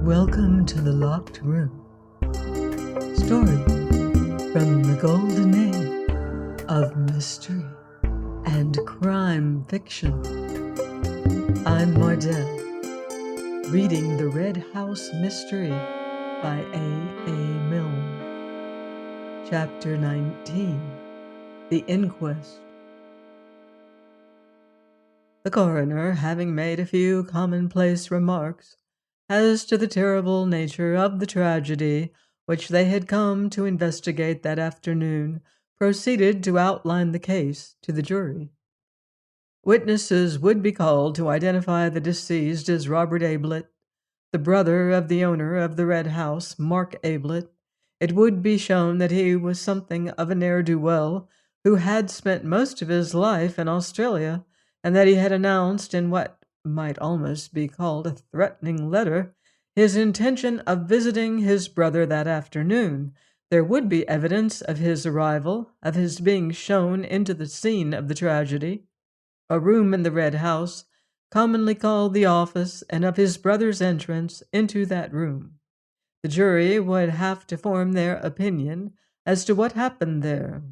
Welcome to the Locked Room. Story from the golden age of mystery and crime fiction. I'm Mardell, reading The Red House Mystery by A. Milne. Chapter 19, The Inquest. The coroner, having made a few commonplace remarks as to the terrible nature of the tragedy which they had come to investigate that afternoon, proceeded to outline the case to the jury. Witnesses would be called to identify the deceased as Robert Ablett, the brother of the owner of the Red House, Mark Ablett. It would be shown that he was something of a ne'er-do-well who had spent most of his life in Australia, and that he had announced in what might almost be called a threatening letter his intention of visiting his brother that afternoon. There would be evidence of his arrival, of his being shown into the scene of the tragedy, a room in the Red House, commonly called the office, and of his brother's entrance into that room. The jury would have to form their opinion as to what happened there.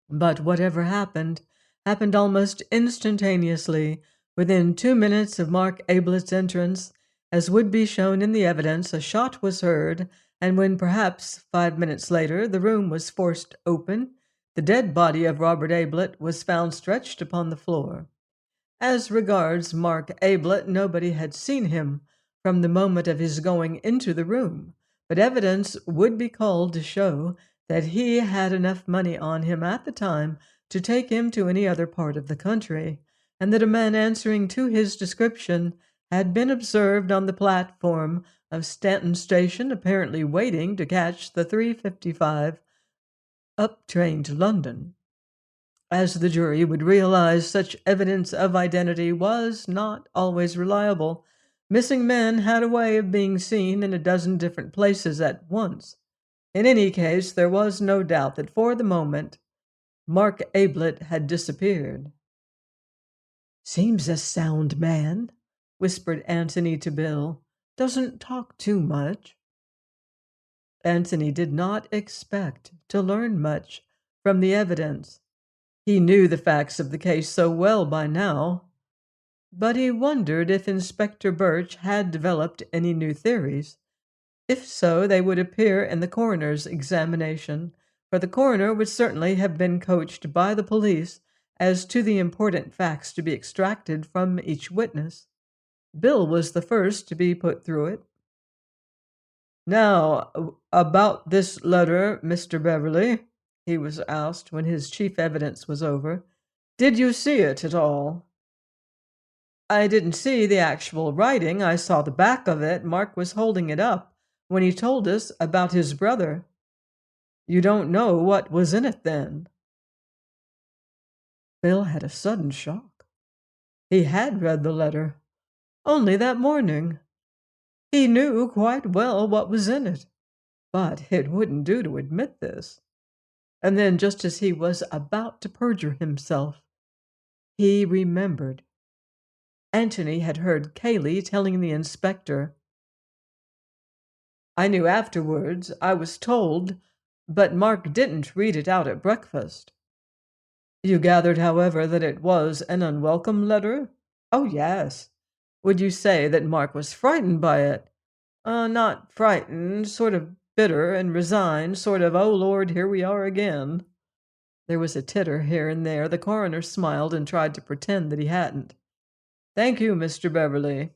But whatever happened almost instantaneously, within 2 minutes of Mark Ablett's entrance. As would be shown in the evidence, a shot was heard, and when perhaps 5 minutes later the room was forced open, the dead body of Robert Ablett was found stretched upon the floor. As regards Mark Ablett, nobody had seen him from the moment of his going into the room, but evidence would be called to show that he had enough money on him at the time to take him to any other part of the country, and that a man answering to his description had been observed on the platform of Stanton Station, apparently waiting to catch the 3:55 up train to London. As the jury would realize, such evidence of identity was not always reliable. Missing men had a way of being seen in a dozen different places at once. In any case, there was no doubt that for the moment, Mark Ablett had disappeared. "Seems a sound man," whispered Anthony to Bill. "Doesn't talk too much." Anthony did not expect to learn much from the evidence. He knew the facts of the case so well by now, but he wondered if Inspector Birch had developed any new theories. If so, they would appear in the coroner's examination, for the coroner would certainly have been coached by the police as to the important facts to be extracted from each witness. Bill was the first to be put through it. "Now, about this letter, Mr. Beverly," he was asked when his chief evidence was over. "Did you see it at all?" "I didn't see the actual writing. I saw the back of it. Mark was holding it up when he told us about his brother." "You don't know what was in it, then?" Bill had a sudden shock. He had read the letter only that morning. He knew quite well what was in it, but it wouldn't do to admit this. And then, just as he was about to perjure himself, he remembered. Anthony had heard Cayley telling the inspector, "I knew afterwards, I was told, but Mark didn't read it out at breakfast." "You gathered, however, that it was an unwelcome letter?" "Oh, yes." "Would you say that Mark was frightened by it?" Not frightened, sort of bitter and resigned, sort of, 'Oh, Lord, here we are again.'" There was a titter here and there. The coroner smiled and tried to pretend that he hadn't. "Thank you, Mr. Beverly."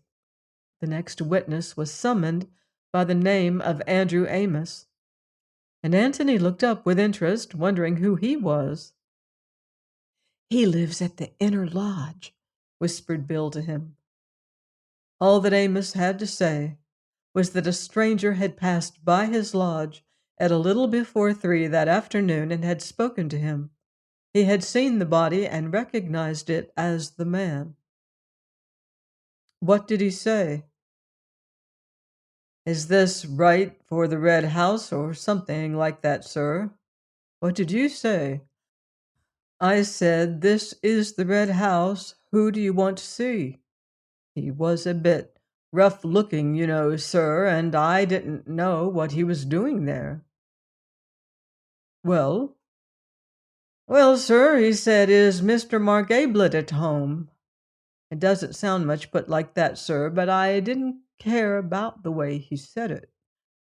The next witness was summoned by the name of Andrew Amos, and Anthony looked up with interest, wondering who he was. "He lives at the inner lodge," whispered Bill to him. All that Amos had to say was that a stranger had passed by his lodge at a little before 3 that afternoon and had spoken to him. He had seen the body and recognized it as the man. "What did he say?" "Is this right for the Red House or something like that, sir?" "What did you say?" "I said, 'This is the Red House. Who do you want to see?'" He was a bit Rough looking, sir, and I didn't know what he was doing there." "Well?" "Well, sir, he said, 'Is Mr. Mark Ablett at home?' It doesn't sound much put like that, sir, but I didn't care about the way he said it.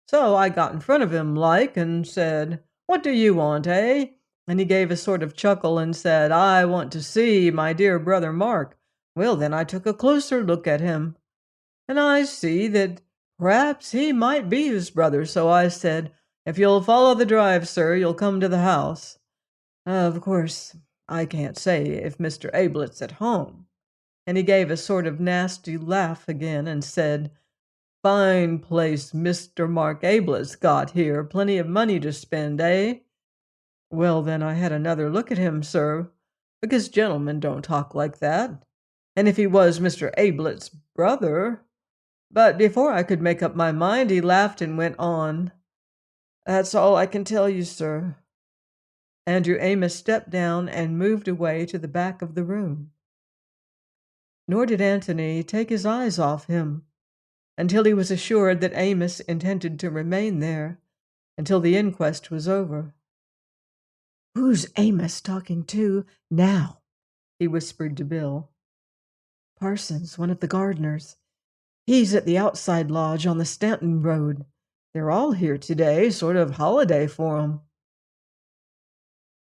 So I got in front of him like and said, 'What do you want, eh?' And he gave a sort of chuckle and said, 'I want to see my dear brother Mark.' Well, then I took a closer look at him, and I see that perhaps he might be his brother, so I said, 'If you'll follow the drive, sir, you'll come to the house.' Of course, I can't say if Mr. Ablett's at home." And he gave a sort of nasty laugh again and said, "Fine place Mr. Mark Ablett's got here. Plenty of money to spend, eh?" Well, then I had another look at him, sir, because gentlemen don't talk like that. And if he was Mr. Ablett's brother, but before I could make up my mind, he laughed and went on. "That's all I can tell you, sir." Andrew Amos stepped down and moved away to the back of the room. Nor did Antony take his eyes off him until he was assured that Amos intended to remain there until the inquest was over. "Who's Amos talking to now?" he whispered to Bill. "Parsons, one of the gardeners. He's at the outside lodge on the Stanton Road. They're all here today, sort of holiday for 'em."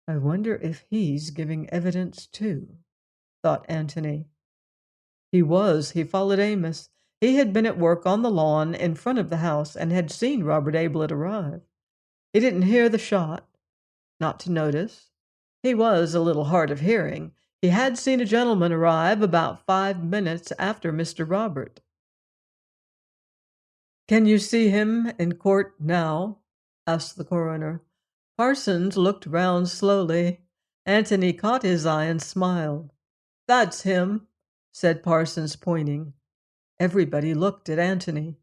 "I wonder if he's giving evidence too," thought Antony. He followed Amos. He had been at work on the lawn in front of the house and had seen Robert Ablett arrive. He didn't hear the shot, not to notice. He was a little hard of hearing. He had seen a gentleman arrive about 5 minutes after Mr. Robert. "Can you see him in court now?" asked the coroner. Parsons looked round slowly. Antony caught his eye and smiled. "That's him," said Parsons, pointing. Everybody looked at Antony.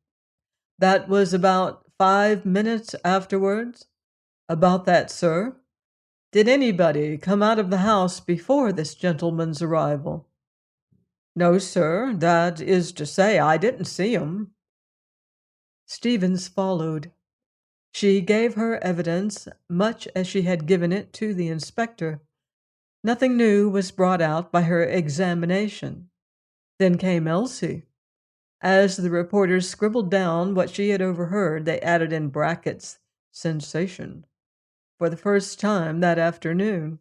"That was about 5 minutes afterwards?" "About that, sir." "Did anybody come out of the house before this gentleman's arrival?" "No, sir. That is to say, I didn't see 'em." Stevens followed. She gave her evidence much as she had given it to the inspector. Nothing new was brought out by her examination. Then came Elsie. As the reporters scribbled down what she had overheard, they added in brackets, "Sensation," for the first time that afternoon.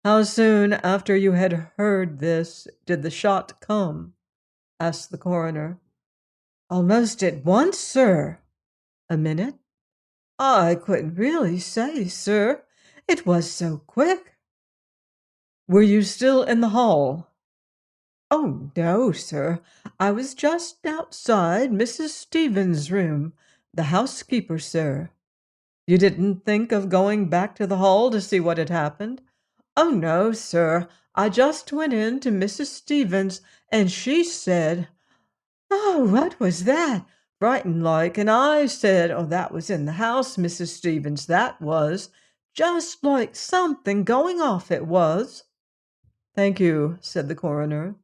"How soon after you had heard this did the shot come?" asked the coroner. "Almost at once, sir." "A minute?" "I couldn't really say, sir. It was so quick." "Were you still in the hall?" "Oh, no, sir. I was just outside Mrs. Stevens' room, the housekeeper, sir." "You didn't think of going back to the hall to see what had happened?" "Oh, no, sir. I just went in to Mrs. Stevens, and she said, 'Oh, what was that?' frightened like, and I said, 'Oh, that was in the house, Mrs. Stevens, that was. Just like something going off, it was.'" "Thank you," said the coroner.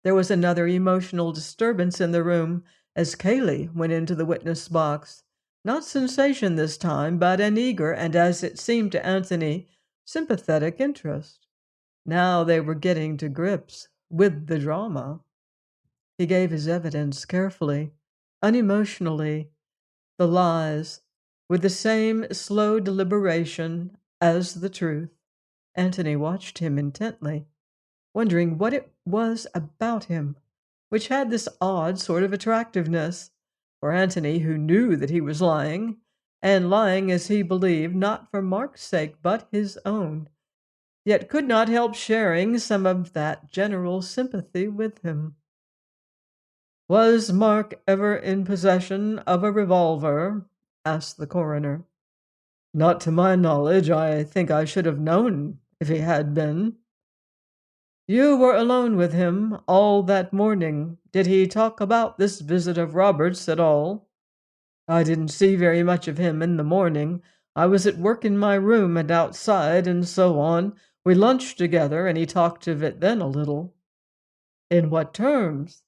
There was another emotional disturbance in the room as Cayley went into the witness box. Not sensation this time, but an eager and, as it seemed to Anthony, sympathetic interest. Now they were getting to grips with the drama. He gave his evidence carefully, unemotionally, the lies, with the same slow deliberation as the truth. Anthony watched him intently, wondering what it was about him which had this odd sort of attractiveness for Antony, who knew that he was lying, and lying as he believed, not for Mark's sake, but his own, yet could not help sharing some of that general sympathy with him. "Was Mark ever in possession of a revolver?" asked the coroner. "Not to my knowledge. I think I should have known if he had been." "You were alone with him all that morning. Did he talk about this visit of Robert's at all?" "I didn't see very much of him in the morning. I was at work in my room and outside and so on. We lunched together, and he talked of it then a little." "In what terms?"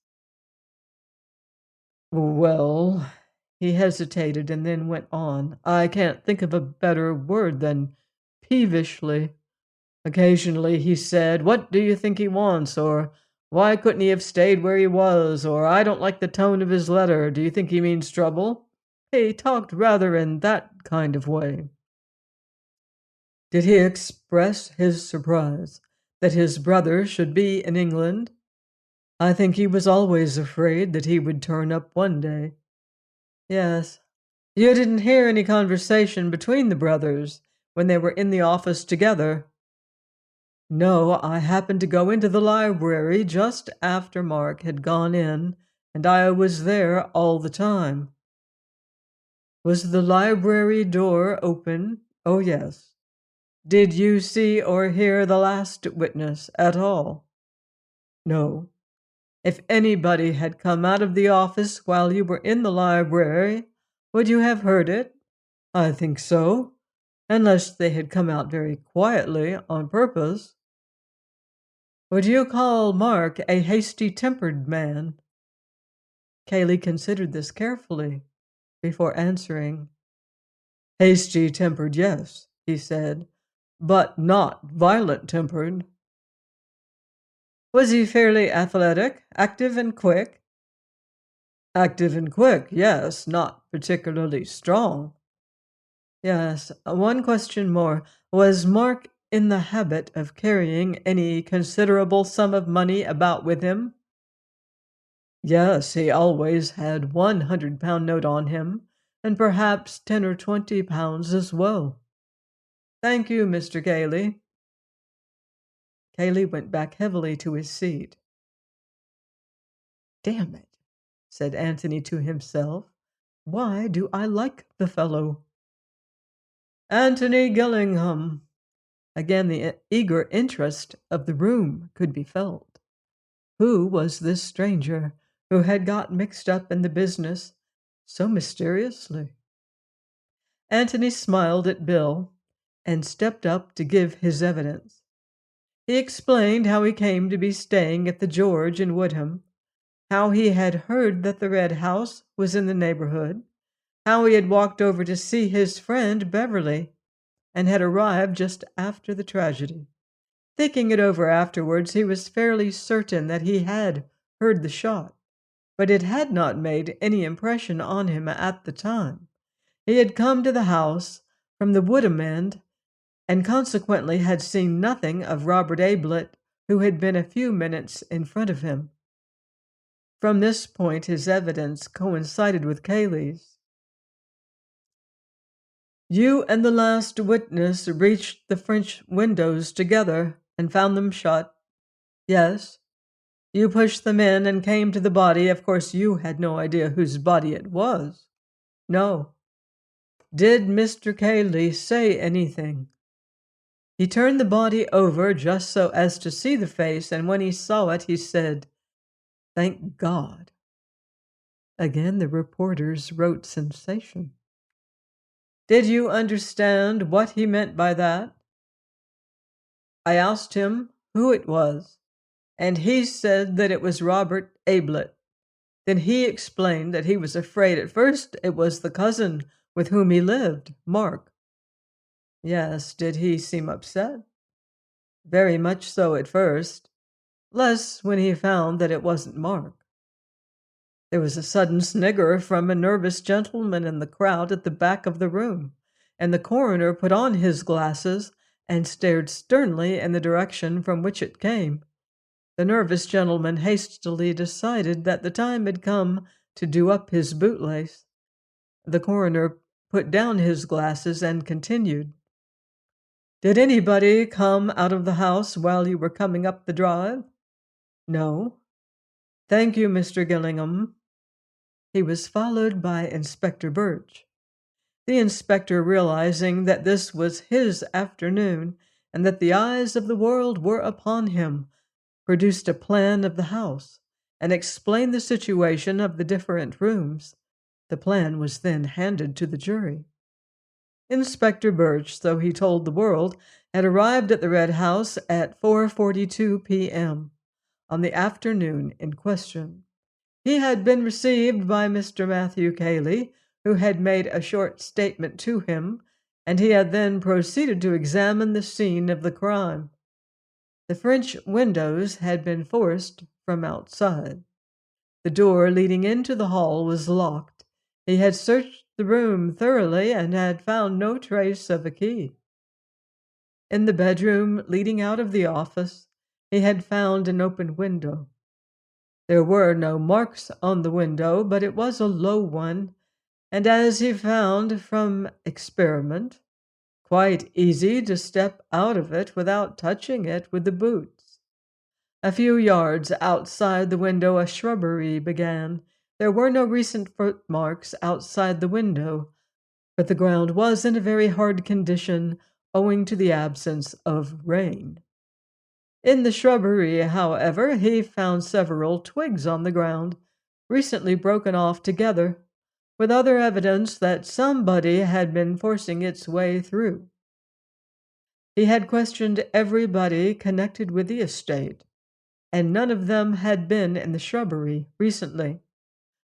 Well, he hesitated and then went on. I can't think of a better word than peevishly. Occasionally he said, "What do you think he wants?" or "Why couldn't he have stayed where he was?" or "I don't like the tone of his letter. Do you think he means trouble?" He talked rather in that kind of way. Did he express his surprise that his brother should be in England? I think he was always afraid that he would turn up one day. Yes. You didn't hear any conversation between the brothers when they were in the office together? No, I happened to go into the library just after Mark had gone in, and I was there all the time. Was the library door open? Oh, yes. Did you see or hear the last witness at all? No. If anybody had come out of the office while you were in the library, would you have heard it? I think so, unless they had come out very quietly on purpose. Would you call Mark a hasty-tempered man? Cayley considered this carefully before answering. Hasty-tempered, yes, he said, but not violent-tempered. Was he fairly athletic, active and quick? Active and quick, yes, not particularly strong. Yes, one question more. Was Mark in the habit of carrying any considerable sum of money about with him? Yes, he always had £100 note on him, and perhaps £10 or £20 as well. Thank you, Mr. Cayley. Cayley went back heavily to his seat. Damn it, said Anthony to himself. Why do I like the fellow? Anthony Gillingham. Again, the eager interest of the room could be felt. Who was this stranger who had got mixed up in the business so mysteriously? Anthony smiled at Bill and stepped up to give his evidence. He explained how he came to be staying at the George in Woodham, how he had heard that the Red House was in the neighborhood, how he had walked over to see his friend Beverly, and had arrived just after the tragedy. Thinking it over afterwards, he was fairly certain that he had heard the shot, but it had not made any impression on him at the time. He had come to the house from the Woodham end, and consequently had seen nothing of Robert Ablett, who had been a few minutes in front of him. From this point his evidence coincided with Cayley's. You and the last witness reached the French windows together and found them shut? Yes. You pushed them in and came to the body. Of course, you had no idea whose body it was. No. Did Mr. Cayley say anything? He turned the body over just so as to see the face, and when he saw it, he said, Thank God. Again, the reporters wrote sensation. Did you understand what he meant by that? I asked him who it was, and he said that it was Robert Ablett. Then he explained that he was afraid at first it was the cousin with whom he lived, Mark. Yes, did he seem upset? Very much so at first, less when he found that it wasn't Mark. There was a sudden snigger from a nervous gentleman in the crowd at the back of the room, and the coroner put on his glasses and stared sternly in the direction from which it came. The nervous gentleman hastily decided that the time had come to do up his bootlace. The coroner put down his glasses and continued. Did anybody come out of the house while you were coming up the drive? No. Thank you, Mr. Gillingham. He was followed by Inspector Birch. The inspector, realizing that this was his afternoon and that the eyes of the world were upon him, produced a plan of the house and explained the situation of the different rooms. The plan was then handed to the jury. Inspector Birch, so he told the world, had arrived at the Red House at 4:42 p.m. on the afternoon in question. He had been received by Mr. Matthew Cayley, who had made a short statement to him, and he had then proceeded to examine the scene of the crime. The French windows had been forced from outside. The door leading into the hall was locked. He had searched the room thoroughly and had found no trace of a key. In the bedroom leading out of the office, he had found an open window. There were no marks on the window, but it was a low one, and as he found from experiment, quite easy to step out of it without touching it with the boots. A few yards outside the window a shrubbery began. There were no recent footmarks outside the window, but the ground was in a very hard condition owing to the absence of rain. In the shrubbery, however, he found several twigs on the ground, recently broken off together, with other evidence that somebody had been forcing its way through. He had questioned everybody connected with the estate, and none of them had been in the shrubbery recently.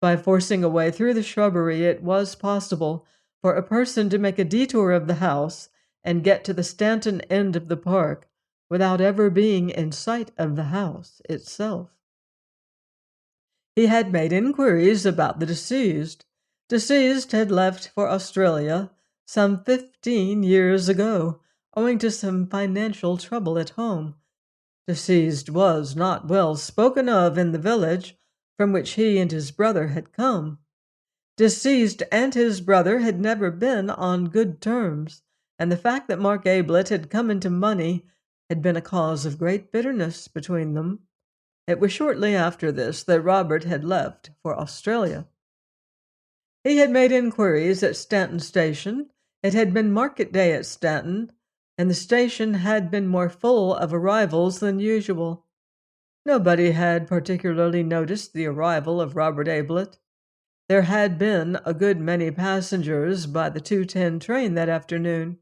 By forcing a way through the shrubbery, it was possible for a person to make a detour of the house and get to the Stanton end of the park without ever being in sight of the house itself. He had made inquiries about the deceased. Deceased had left for Australia some 15 years ago, owing to some financial trouble at home. Deceased was not well spoken of in the village from which he and his brother had come. Deceased and his brother had never been on good terms, and the fact that Mark Ablett had come into money had been a cause of great bitterness between them. It was shortly after this that Robert had left for Australia. He had made inquiries at Stanton Station. It had been market day at Stanton, and the station had been more full of arrivals than usual. Nobody had particularly noticed the arrival of Robert Ablett. There had been a good many passengers by the 2:10 train that afternoon,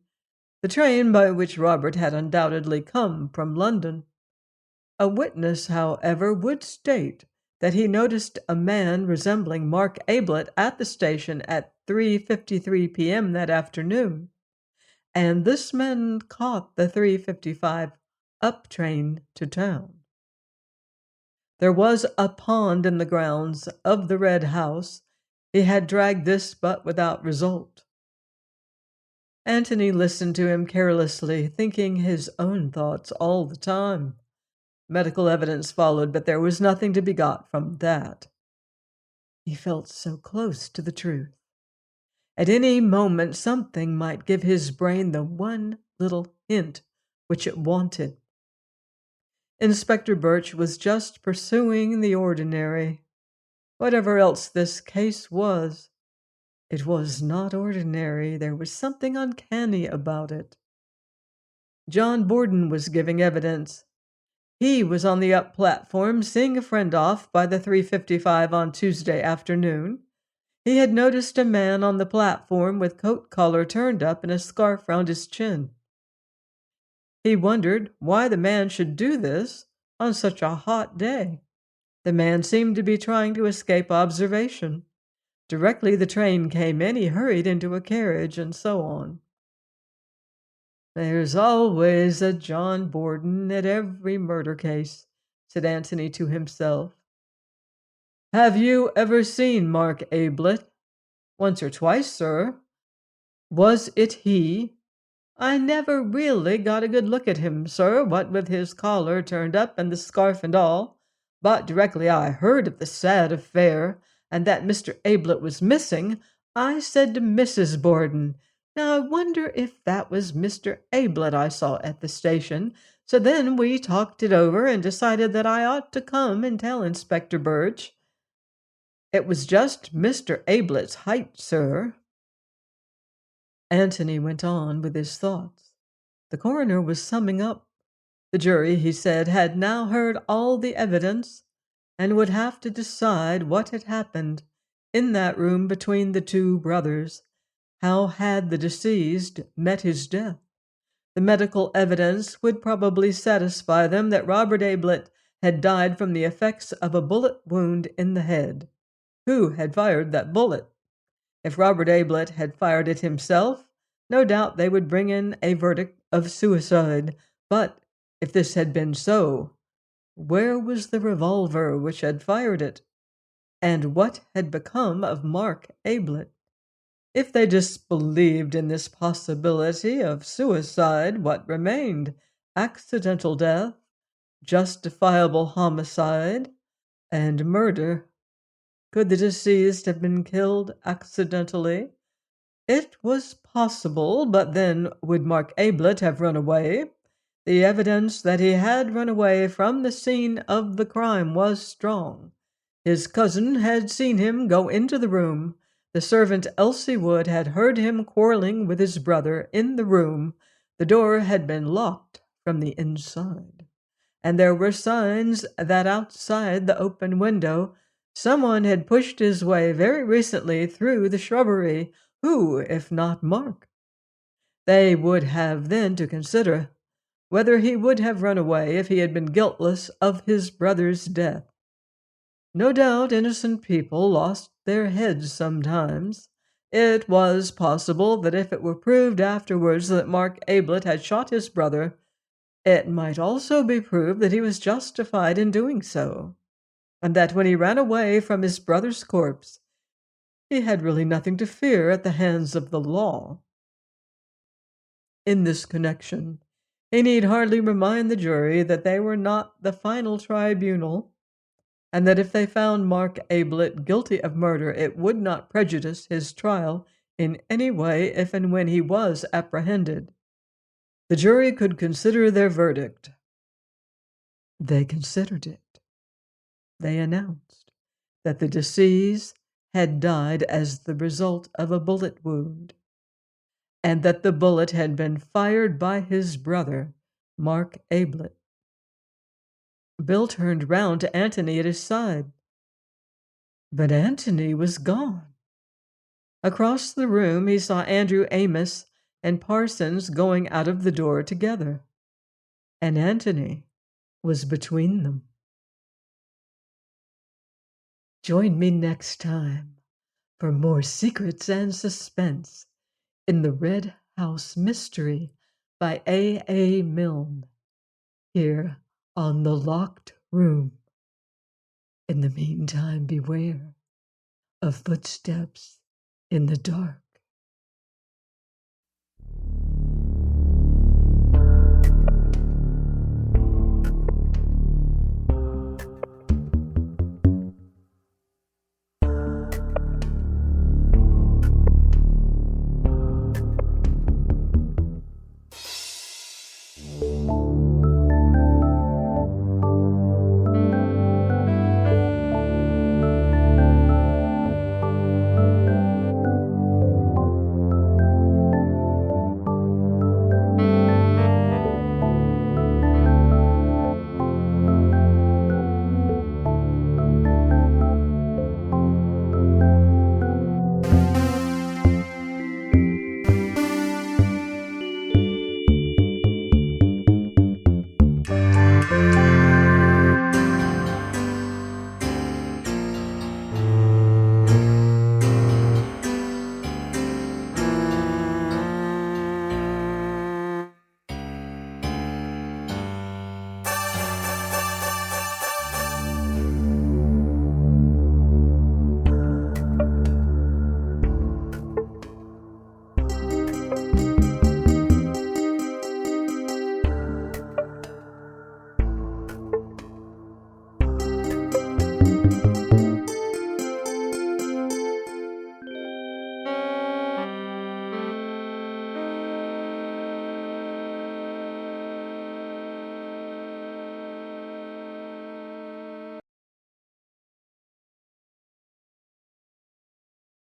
the train by which Robert had undoubtedly come from London. A witness, however, would state that he noticed a man resembling Mark Ablett at the station at 3:53 p.m. that afternoon, and this man caught the 3:55 up train to town. There was a pond in the grounds of the Red House. He had dragged this, but without result. Antony listened to him carelessly, thinking his own thoughts all the time. Medical evidence followed, but there was nothing to be got from that. He felt so close to the truth. At any moment, something might give his brain the one little hint which it wanted. Inspector Birch was just pursuing the ordinary. Whatever else this case was, it was not ordinary. There was something uncanny about it. John Borden was giving evidence. He was on the up platform seeing a friend off by the 3:55 on Tuesday afternoon. He had noticed a man on the platform with coat collar turned up and a scarf round his chin. He wondered why the man should do this on such a hot day. The man seemed to be trying to escape observation. Directly the train came in, he hurried into a carriage, and so on. "There's always a John Borden at every murder case," said Antony to himself. "Have you ever seen Mark Ablett?" "Once or twice, sir." "Was it he?" "I never really got a good look at him, sir, what with his collar turned up and the scarf and all. But directly I heard of the sad affair, and that Mr. Ablett was missing, I said to Mrs. Borden, 'Now I wonder if that was Mr. Ablett I saw at the station.' So then we talked it over and decided that I ought to come and tell Inspector Birch. It was just Mr. Ablett's height, sir." Antony went on with his thoughts. The coroner was summing up. The jury, he said, had now heard all the evidence and would have to decide what had happened in that room between the two brothers. How had the deceased met his death? The medical evidence would probably satisfy them that Robert Ablett had died from the effects of a bullet wound in the head. Who had fired that bullet? If Robert Ablett had fired it himself, no doubt they would bring in a verdict of suicide. But if this had been so, where was the revolver which had fired it? And what had become of Mark Ablett? If they disbelieved in this possibility of suicide, what remained? Accidental death, justifiable homicide, and murder. Could the deceased have been killed accidentally? It was possible, but then would Mark Ablett have run away? The evidence that he had run away from the scene of the crime was strong. His cousin had seen him go into the room. The servant Elsie Wood had heard him quarreling with his brother in the room. The door had been locked from the inside, and there were signs that outside the open window someone had pushed his way very recently through the shrubbery. Who, if not Mark? They would have then to consider whether he would have run away if he had been guiltless of his brother's death. No doubt innocent people lost their heads sometimes. It was possible that if it were proved afterwards that Mark Ablett had shot his brother, it might also be proved that he was justified in doing so, and that when he ran away from his brother's corpse, he had really nothing to fear at the hands of the law. In this connection, he need hardly remind the jury that they were not the final tribunal, and that if they found Mark Ablett guilty of murder, it would not prejudice his trial in any way if and when he was apprehended. The jury could consider their verdict. They considered it. They announced that the deceased had died as the result of a bullet wound, and that the bullet had been fired by his brother, Mark Ablett. Bill turned round to Antony at his side, but Antony was gone. Across the room he saw Andrew Amos and Parsons going out of the door together, and Antony was between them. Join me next time for more secrets and suspense in The Red House Mystery by A. Milne, here on The Locked Room. In the meantime, beware of footsteps in the dark.